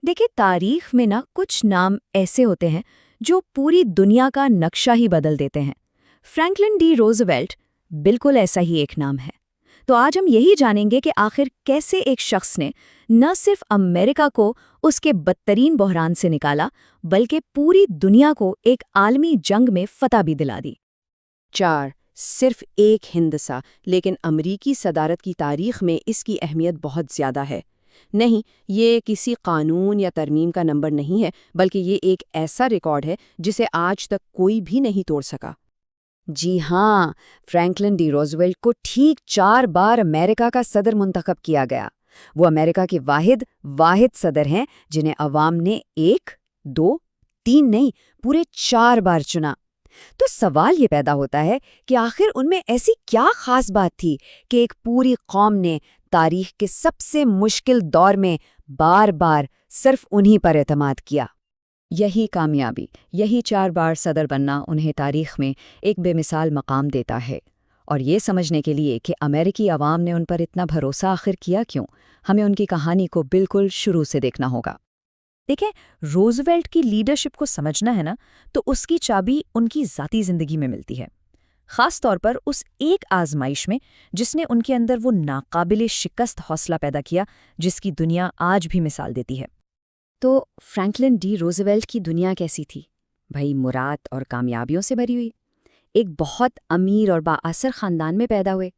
دیکھیں تاریخ میں نا کچھ نام ایسے ہوتے ہیں جو پوری دنیا کا نقشہ ہی بدل دیتے ہیں۔ فرینکلن ڈی روزویلٹ بالکل ایسا ہی ایک نام ہے۔ تو آج ہم یہی جانیں گے کہ آخر کیسے ایک شخص نے نہ صرف امریکہ کو اس کے بدترین بحران سے نکالا بلکہ پوری دنیا کو ایک عالمی جنگ میں فتح بھی دلا دی۔ 4 صرف ایک ہندسہ، لیکن امریکی صدارت کی تاریخ میں اس کی اہمیت بہت زیادہ ہے۔ نہیں، یہ کسی قانون یا ترمیم کا نمبر نہیں ہے، بلکہ یہ ایک ایسا ریکارڈ ہے جسے آج تک کوئی بھی نہیں توڑ سکا۔ جی ہاں، فرینکلن ڈی روزویلٹ کو ٹھیک 4 بار امریکہ کا صدر منتخب کیا گیا۔ وہ امریکہ کے واحد صدر ہیں جنہیں عوام نے 1، 2، 3 نہیں، پورے 4 بار چنا۔ تو سوال یہ پیدا ہوتا ہے کہ آخر ان میں ایسی کیا خاص بات تھی کہ ایک پوری قوم نے تاریخ کے سب سے مشکل دور میں بار بار صرف انہی پر اعتماد کیا۔ یہی کامیابی، یہی 4 بار صدر بننا انہیں تاریخ میں ایک بے مثال مقام دیتا ہے۔ اور یہ سمجھنے کے لیے کہ امریکی عوام نے ان پر اتنا بھروسہ آخر کیا کیوں، ہمیں ان کی کہانی کو بالکل شروع سے دیکھنا ہوگا۔ دیکھیں، روزویلٹ کی لیڈرشپ کو سمجھنا ہے نا، تو اس کی چابی ان کی ذاتی زندگی میں ملتی ہے، خاص طور پر اس ایک آزمائش میں جس نے ان کے اندر وہ ناقابل شکست حوصلہ پیدا کیا جس کی دنیا آج بھی مثال دیتی ہے۔ تو فرینکلن ڈی روزویلٹ کی دنیا کیسی تھی؟ بھائی مراد اور کامیابیوں سے بھری ہوئی۔ ایک بہت امیر اور بااثر خاندان میں پیدا ہوئے،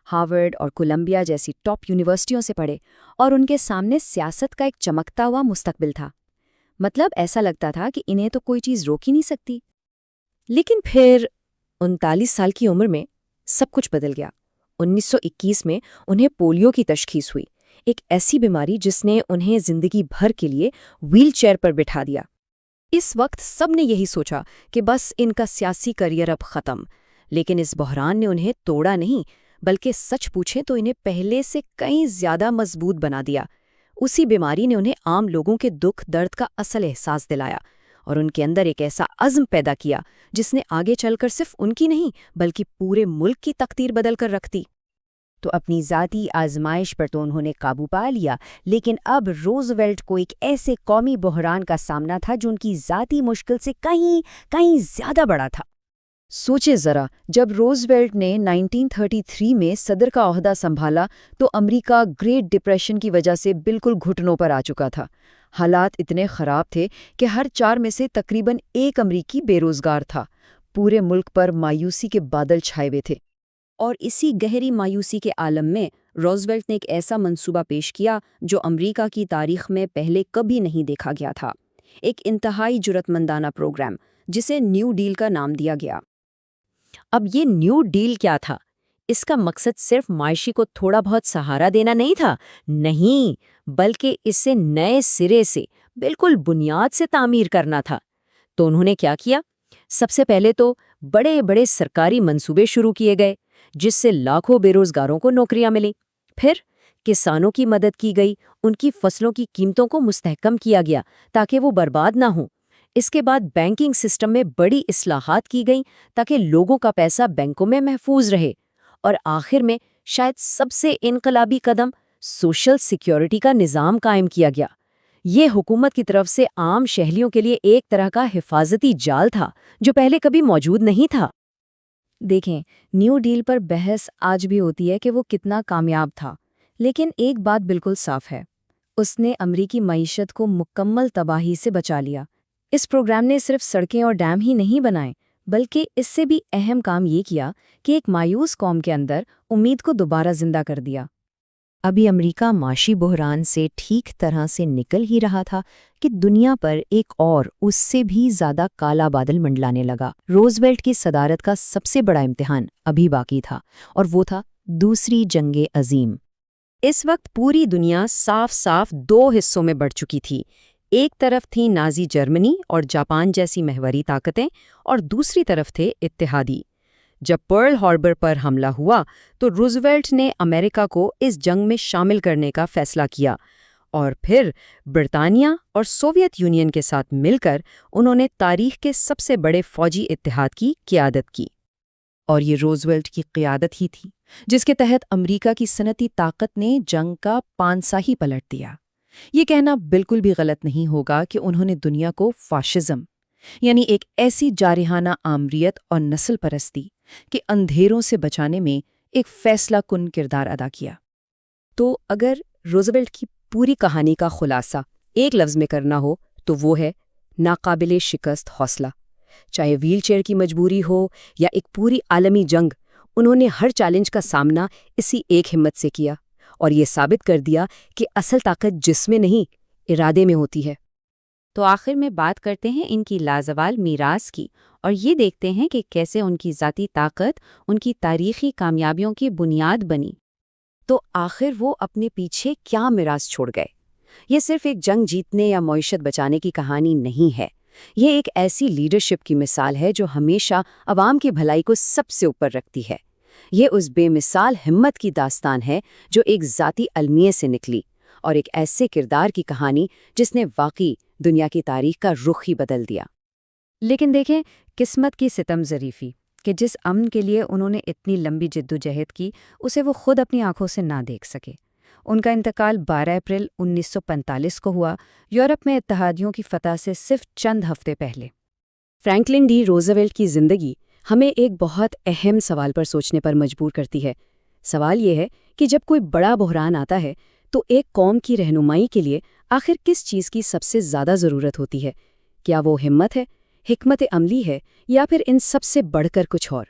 ہارورڈ اور کولمبیا جیسی ٹاپ یونیورسٹیوں سے پڑھے، اور ان کے سامنے سیاست کا ایک چمکتا ہوا مستقبل تھا۔ مطلب ایسا لگتا تھا کہ انہیں تو کوئی چیز روک ہی نہیں سکتی۔ لیکن پھر 39 سال کی عمر میں سب کچھ بدل گیا۔ 1921 میں انہیں پولیو کی تشخیص ہوئی، ایک ایسی بیماری جس نے انہیں زندگی بھر کے لیے ویل چیئر پر بٹھا دیا۔ اس وقت سب نے یہی سوچا کہ بس ان کا سیاسی کریئر اب ختم، لیکن اس بحران نے انہیں توڑا نہیں، بلکہ سچ پوچھیں تو انہیں پہلے سے کہیں زیادہ مضبوط بنا دیا۔ اسی بیماری نے انہیں عام لوگوں کے دکھ درد کا اصل احساس دلایا، اور ان کے اندر ایک ایسا عزم پیدا کیا جس نے آگے چل کر صرف ان کی نہیں بلکہ پورے ملک کی تقدیر بدل کر رکھ دی۔ تو اپنی ذاتی آزمائش پر تو انہوں نے قابو پا لیا، لیکن اب روزویلٹ کو ایک ایسے قومی بحران کا سامنا تھا جو ان کی ذاتی مشکل سے کہیں زیادہ بڑا تھا۔ سوچے ذرا، جب روزویلٹ نے 1933 میں صدر کا عہدہ سنبھالا تو امریکہ گریٹ ڈپریشن کی وجہ سے بالکل گھٹنوں پر آ چکا تھا۔ حالات اتنے خراب تھے کہ ہر 4 میں سے تقریباً 1 امریکی بے روزگار تھا۔ پورے ملک پر مایوسی کے بادل چھائے ہوئے تھے۔ اور اسی گہری مایوسی کے عالم میں روزویلٹ نے ایک ایسا منصوبہ پیش کیا جو امریکہ کی تاریخ میں پہلے کبھی نہیں دیکھا گیا تھا، ایک انتہائی جرأتمندانہ پروگرام جسے نیو ڈیل کا نام دیا گیا۔ اب یہ نیو ڈیل کیا تھا؟ اس کا مقصد صرف معاشی کو تھوڑا بہت سہارا دینا نہیں تھا، نہیں، بلکہ اسے نئے سرے سے، بالکل بنیاد سے تعمیر کرنا تھا۔ تو انہوں نے کیا کیا؟ سب سے پہلے تو بڑے بڑے سرکاری منصوبے شروع کیے گئے جس سے لاکھوں بے روزگاروں کو نوکریاں ملیں۔ پھر کسانوں کی مدد کی گئی، ان کی فصلوں کی قیمتوں کو مستحکم کیا گیا تاکہ وہ برباد نہ ہوں۔ اس کے بعد بینکنگ سسٹم میں بڑی اصلاحات کی گئیں تاکہ لوگوں کا پیسہ بینکوں میں محفوظ رہے۔ اور آخر میں شاید سب سے انقلابی قدم، سوشل سیکیورٹی کا نظام قائم کیا گیا۔ یہ حکومت کی طرف سے عام شہریوں کے لیے ایک طرح کا حفاظتی جال تھا جو پہلے کبھی موجود نہیں تھا۔ دیکھیں، نیو ڈیل پر بحث آج بھی ہوتی ہے کہ وہ کتنا کامیاب تھا، لیکن ایک بات بالکل صاف ہے، اس نے امریکی معیشت کو مکمل تباہی سے بچا لیا۔ اس پروگرام نے صرف سڑکیں اور ڈیم ہی نہیں بنائے، بلکہ اس سے بھی اہم کام یہ کیا کہ ایک مایوس قوم کے اندر امید کو دوبارہ زندہ کر دیا۔ ابھی امریکہ معاشی بحران سے ٹھیک طرح سے نکل ہی رہا تھا کہ دنیا پر ایک اور اس سے بھی زیادہ کالا بادل منڈلانے لگا۔ روزویلٹ کی صدارت کا سب سے بڑا امتحان ابھی باقی تھا، اور وہ تھا دوسری جنگ عظیم۔ اس وقت پوری دنیا صاف صاف 2 حصوں میں بڑھ چکی تھی۔ ایک طرف تھی نازی جرمنی اور جاپان جیسی محوری طاقتیں، اور دوسری طرف تھے اتحادی۔ جب پرل ہاربر پر حملہ ہوا تو روزویلٹ نے امریکہ کو اس جنگ میں شامل کرنے کا فیصلہ کیا، اور پھر برطانیہ اور سوویت یونین کے ساتھ مل کر انہوں نے تاریخ کے سب سے بڑے فوجی اتحاد کی قیادت کی۔ اور یہ روزویلٹ کی قیادت ہی تھی جس کے تحت امریکہ کی صنعتی طاقت نے جنگ کا پانسا ہی پلٹ دیا۔ یہ کہنا بالکل بھی غلط نہیں ہوگا کہ انہوں نے دنیا کو فاشزم یعنی ایک ایسی جارحانہ آمریت اور نسل پرستی کے اندھیروں سے بچانے میں ایک فیصلہ کن کردار ادا کیا۔ تو اگر روزویلٹ کی پوری کہانی کا خلاصہ ایک لفظ میں کرنا ہو تو وہ ہے ناقابل شکست حوصلہ۔ چاہے ویل چیئر کی مجبوری ہو یا ایک پوری عالمی جنگ، انہوں نے ہر چیلنج کا سامنا اسی ایک ہمت سے کیا اور یہ ثابت کر دیا کہ اصل طاقت جسم میں نہیں، ارادے میں ہوتی ہے۔ تو آخر میں بات کرتے ہیں ان کی لازوال میراث کی، اور یہ دیکھتے ہیں کہ کیسے ان کی ذاتی طاقت ان کی تاریخی کامیابیوں کی بنیاد بنی۔ تو آخر وہ اپنے پیچھے کیا میراث چھوڑ گئے؟ یہ صرف ایک جنگ جیتنے یا معیشت بچانے کی کہانی نہیں ہے، یہ ایک ایسی لیڈرشپ کی مثال ہے جو ہمیشہ عوام کی بھلائی کو سب سے اوپر رکھتی ہے۔ یہ اس بے مثال ہمت کی داستان ہے جو ایک ذاتی المیے سے نکلی، اور ایک ایسے کردار کی کہانی جس نے واقعی دنیا کی تاریخ کا رخ ہی بدل دیا۔ لیکن دیکھیں قسمت کی ستم ظریفی کہ جس امن کے لیے انہوں نے اتنی لمبی جدوجہد کی اسے وہ خود اپنی آنکھوں سے نہ دیکھ سکے۔ ان کا انتقال 12 اپریل 1945 کو ہوا، یورپ میں اتحادیوں کی فتح سے صرف چند ہفتے پہلے۔ فرینکلن ڈی روزویلٹ کی زندگی ہمیں ایک بہت اہم سوال پر سوچنے پر مجبور کرتی ہے۔ سوال یہ ہے کہ جب کوئی بڑا بحران آتا ہے تو ایک قوم کی رہنمائی کے لیے آخر کس چیز کی سب سے زیادہ ضرورت ہوتی ہے؟ کیا وہ ہمت ہے، حکمت عملی ہے، یا پھر ان سب سے بڑھ کر کچھ اور؟